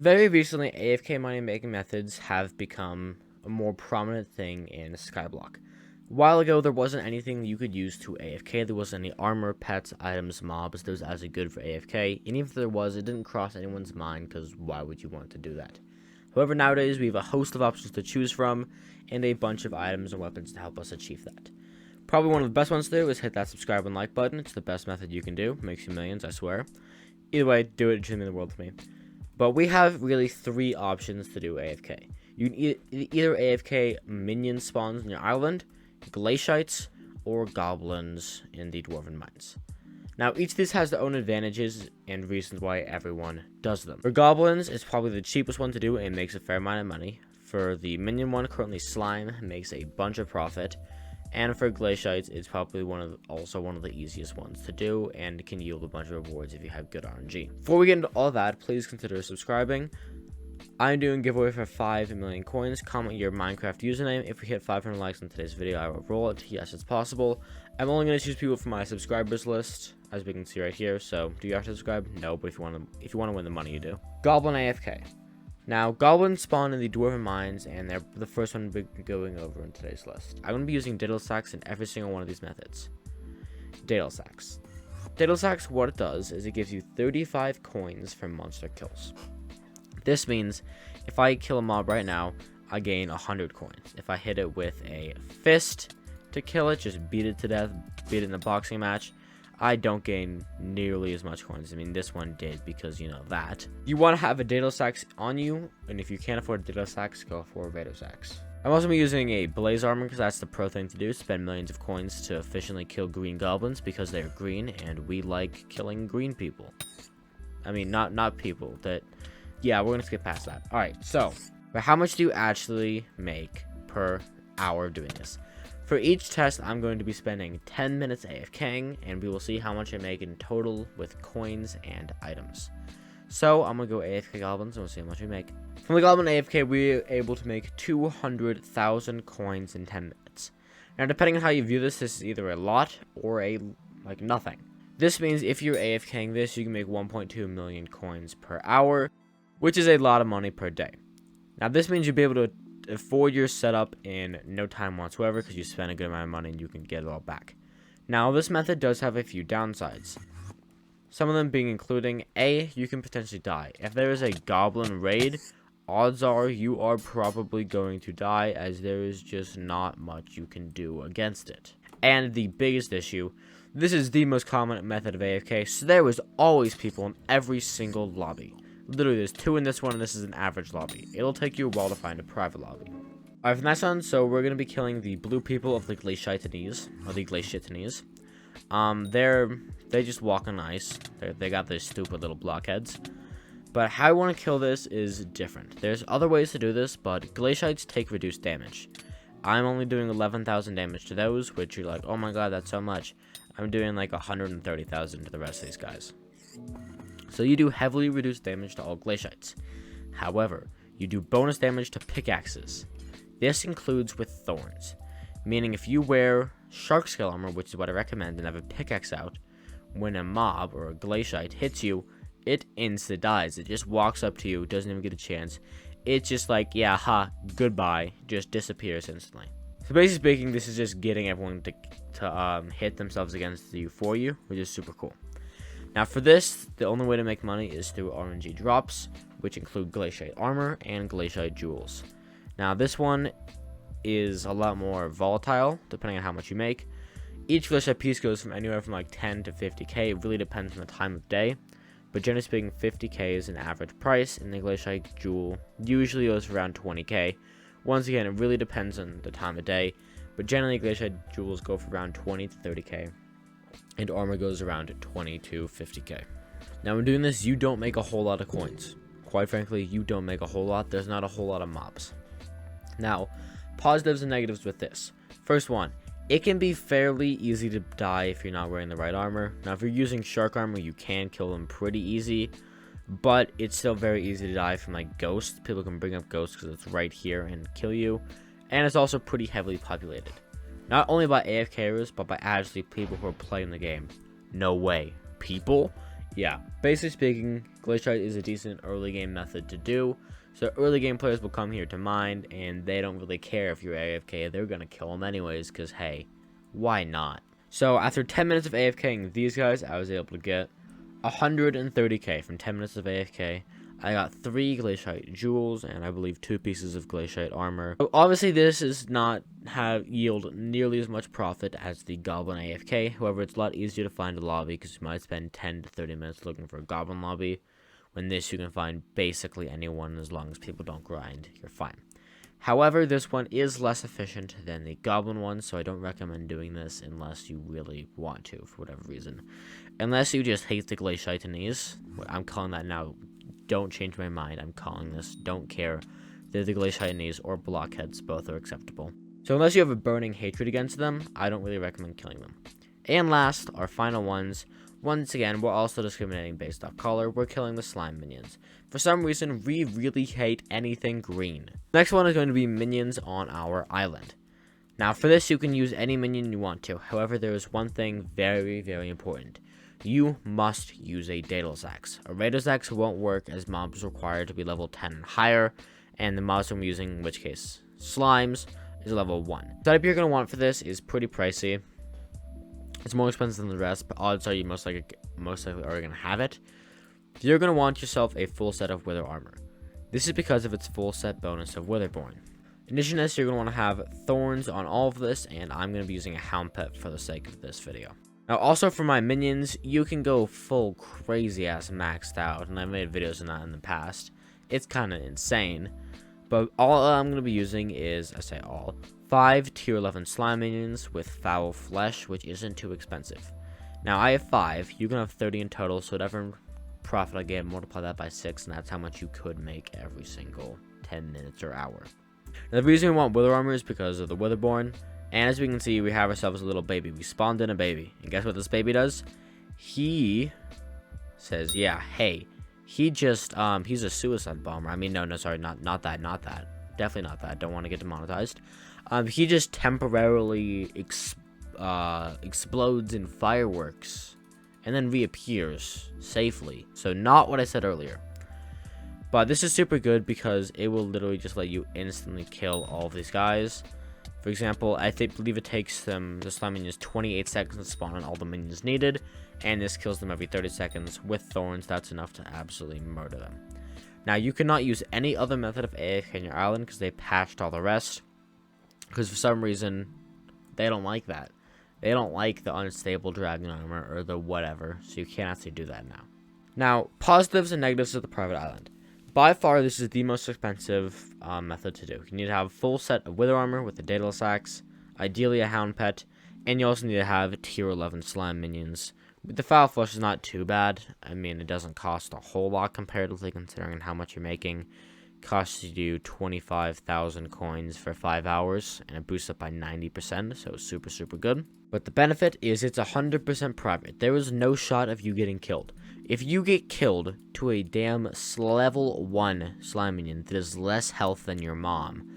Very recently, AFK money making methods have become a more prominent thing in Skyblock. A while ago, there wasn't anything you could use to AFK. There wasn't any armor, pets, items, mobs that was actually good for AFK. And even if there was, it didn't cross anyone's mind, because why would you want to do that? However, nowadays, we have a host of options to choose from, and a bunch of items and weapons to help us achieve that. Probably one of the best ones to do is hit that subscribe and like button. It's the best method you can do. Makes you millions, I swear. Either way, do it. It should mean the world to me. But we have really 3 options to do AFK. You can either AFK minion spawns in your island, glaciites, or goblins in the dwarven mines. Now, each of these has their own advantages and reasons why everyone does them. For goblins, it's probably the cheapest one to do and makes a fair amount of money. For the minion one, currently slime makes a bunch of profit. And for glaciites, it's probably also one of the easiest ones to do and can yield a bunch of rewards if you have good RNG. Before we get into all that, please consider subscribing. I'm doing a giveaway for 5 million coins. Comment your Minecraft username. If we hit 500 likes on today's video, I will roll it. Yes, it's possible. I'm only going to choose people from my subscribers list, as we can see right here. So, do you have to subscribe? No, but if you want to win the money, you do. Goblin AFK. Now, goblins spawn in the dwarven mines, and they're the first one to be going over in today's list. I'm going to be using Diddle Sacks in every single one of these methods. Diddle Sacks. Diddle Sacks, what it does is it gives you 35 coins for monster kills. This means if I kill a mob right now, I gain 100 coins. If I hit it with a fist to kill it, just beat it to death, beat it in a boxing match, I don't gain nearly as much coins. I mean, this one did because, you know, that. You want to have a Diddle Sacks on you, and if you can't afford Diddle Sacks, go for Diddle Sacks. I'm also going to be using a Blaze Armor because that's the pro thing to do. Spend millions of coins to efficiently kill green goblins because they're green, and we like killing green people. I mean, not people. Yeah, we're going to skip past that. Alright, so, but how much do you actually make per hour doing this? For each test, I'm going to be spending 10 minutes AFKing, and we will see how much I make in total with coins and items. So, I'm going to go AFK goblins, and we'll see how much we make. From the goblin AFK, we're able to make 200,000 coins in 10 minutes. Now, depending on how you view this, this is either a lot or like nothing. This means if you're AFKing this, you can make 1.2 million coins per hour, which is a lot of money per day. Now, this means you'll be able to afford your setup in no time whatsoever because you spend a good amount of money and you can get it all back. Now, this method does have a few downsides. Some of them being including, A, you can potentially die. If there is a goblin raid, odds are you are probably going to die as there is just not much you can do against it. And the biggest issue, this is the most common method of AFK, so there was always people in every single lobby. Literally, there's 2 in this one, and this is an average lobby. It'll take you a while to find a private lobby. Alright, from that one, so we're going to be killing the blue people of the Glaciatinese, or the Glaciatinese. They just walk on ice. They got their stupid little blockheads. But how I want to kill this is different. There's other ways to do this, but Glaciites take reduced damage. I'm only doing 11,000 damage to those, which you're like, oh my god, that's so much. I'm doing like 130,000 to the rest of these guys. So you do heavily reduced damage to all glaciites. However, you do bonus damage to pickaxes. This includes with thorns, meaning if you wear shark scale armor, which is what I recommend, and have a pickaxe out, when a mob or a glaciite hits you, it insta dies. It just walks up to you, doesn't even get a chance. It's just like, yeah, ha, goodbye, just disappears instantly. So basically speaking, this is just getting everyone to hit themselves against you for you, which is super cool. Now for this, the only way to make money is through RNG drops, which include glaciite armor and glaciite jewels. Now this one is a lot more volatile, depending on how much you make. Each glaciite piece goes from anywhere from like 10 to 50k, it really depends on the time of day. But generally speaking, 50k is an average price, and the glaciite jewel usually goes for around 20k. Once again, it really depends on the time of day, but generally glaciite jewels go for around 20 to 30k. And armor goes around 20 to 50k. Now when doing this, you don't make a whole lot of coins. Quite frankly, you don't make a whole lot. There's not a whole lot of mobs. Now, positives and negatives with this. First one, it can be fairly easy to die if you're not wearing the right armor. Now if you're using shark armor, you can kill them pretty easy, but it's still very easy to die from like ghosts. People can bring up ghosts because it's right here and kill you. And it's also pretty heavily populated. Not only by AFKers, but by actually people who are playing the game. No way. People? yeah, basically speaking, Glaciate is a decent early game method to do. So early game players will come here to mine, and they don't really care if you're AFK. They're going to kill them anyways, because, hey, why not? So after 10 minutes of AFKing these guys, I was able to get 130k from 10 minutes of AFK. I got 3 Glaciate jewels, and I believe 2 pieces of Glaciate armor. So obviously, this does not yield nearly as much profit as the Goblin AFK. However, it's a lot easier to find a lobby, because you might spend 10 to 30 minutes looking for a Goblin lobby. When this, you can find basically anyone. As long as people don't grind, you're fine. However, this one is less efficient than the Goblin one, so I don't recommend doing this unless you really want to, for whatever reason. Unless you just hate the Glaciatinese. I'm calling that now. Don't change my mind. I'm calling this. Don't care. They're the Glaciatinese or Blockheads. Both are acceptable. So unless you have a burning hatred against them, I don't really recommend killing them. And last, our final ones. Once again, we're also discriminating based off color. We're killing the slime minions. For some reason, we really hate anything green. Next one is going to be minions on our island. Now, for this, you can use any minion you want to. However, there is one thing very, very important. You must use a Daedalus Axe. A Raiders Axe won't work as mobs require to be level 10 and higher. And the mobs I'm using, in which case, slimes, is level 1. The setup you're going to want for this is pretty pricey. It's more expensive than the rest, but odds are you most likely are going to have it. You're going to want yourself a full set of Wither armor. This is because of its full set bonus of Witherborn. In addition to this, you're going to want to have thorns on all of this, and I'm going to be using a hound pet for the sake of this video. Now, also for my minions, you can go full crazy ass maxed out, and I've made videos on that in the past. It's kind of insane, but all I'm going to be using is, I say all, 5 tier 11 slime minions with foul flesh, which isn't too expensive. Now, I have 5. You can have 30 in total, so whatever profit I get, multiply that by 6, and that's how much you could make every single 10 minutes or hour. Now, the reason we want Wither armor is because of the Witherborn, and as we can see, we have ourselves a little baby. We spawned in a baby, and guess what this baby does? He says, yeah, hey, he just, he's a suicide bomber. I mean, no, sorry, not that. Definitely not that. Don't want to get demonetized. He just temporarily explodes in fireworks and then reappears safely. So not what I said earlier. But this is super good because it will literally just let you instantly kill all of these guys. For example, I believe it takes them, the slime minions, 28 seconds to spawn on all the minions needed. And this kills them every 30 seconds. With thorns, that's enough to absolutely murder them. Now, you cannot use any other method of AFK on your island because they patched all the rest. Because for some reason, they don't like that. They don't like the unstable dragon armor or the whatever. So you can't actually do that now. Now, positives and negatives of the private island. By far, this is the most expensive method to do. You need to have a full set of Wither armor with the Daedalus Axe. Ideally, a hound pet. And you also need to have tier 11 slime minions. The foul flesh is not too bad. I mean, it doesn't cost a whole lot comparatively considering how much you're making. It costs you 25,000 coins for 5 hours, and it boosts up by 90%, so super, super good. But the benefit is it's 100% private. There is no shot of you getting killed. If you get killed to a damn level 1 slime minion that is less health than your mom,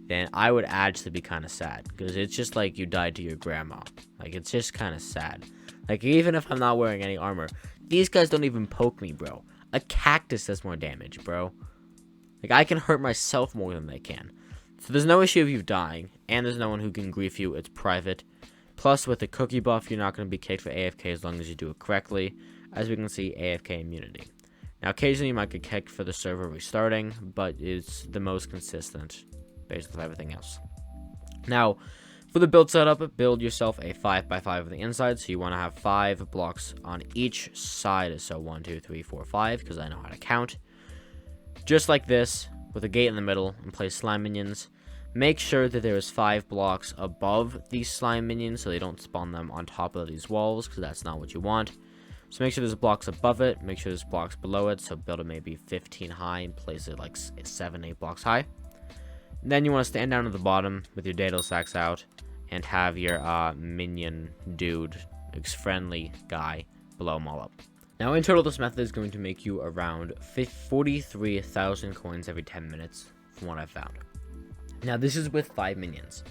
then I would actually be kind of sad. Because it's just like you died to your grandma. Like, it's just kind of sad. Like, even if I'm not wearing any armor, these guys don't even poke me, bro. A cactus does more damage, bro. Like, I can hurt myself more than they can. So there's no issue of you dying, and there's no one who can grief you. It's private. Plus, with the cookie buff, you're not going to be kicked for AFK as long as you do it correctly. As we can see, AFK immunity. Now, occasionally you might get kicked for the server restarting, but it's the most consistent based on everything else. Now, for the build setup, build yourself a 5x5 on the inside. So you want to have 5 blocks on each side. So 1, 2, 3, 4, 5, because I know how to count. Just like this, with a gate in the middle, and place slime minions. Make sure that there is 5 blocks above these slime minions so they don't spawn them on top of these walls, because that's not what you want. So make sure there's blocks above it, make sure there's blocks below it, so build it maybe 15 high and place it like 7, 8 blocks high. And then you want to stand down at the bottom with your Daedalus Axe out and have your minion dude, friendly guy, blow them all up. Now in total, this method is going to make you around 43,000 coins every 10 minutes from what I've found. Now this is with 5 minions,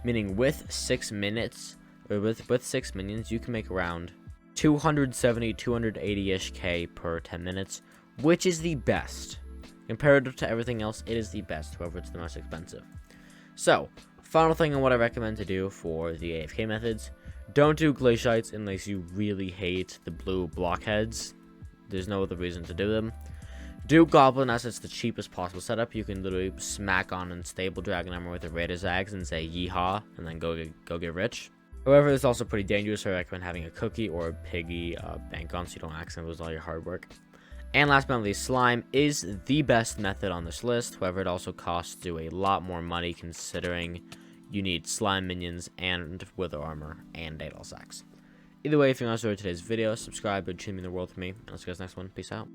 meaning with 6 minutes, or with 6 minions, you can make around 270, 280-ish K per 10 minutes, which is the best. Compared to everything else, it is the best, however, it's the most expensive. So, final thing on what I recommend to do for the AFK methods, don't do glaciites unless you really hate the blue blockheads. There's no other reason to do them. Do Goblin as it's the cheapest possible setup. You can literally smack on Unstable Dragon Armor with a Raider's Axe and say yeehaw, and then go get rich. However, it's also pretty dangerous, so I recommend having a cookie or a piggy bank on so you don't accidentally lose all your hard work. And last but not least, slime is the best method on this list. However, it also costs you a lot more money considering you need slime minions and wither armor and Daedal sacks. Either way, if you guys enjoyed today's video, subscribe. It would mean the world to me. And I'll see you guys next one. Peace out.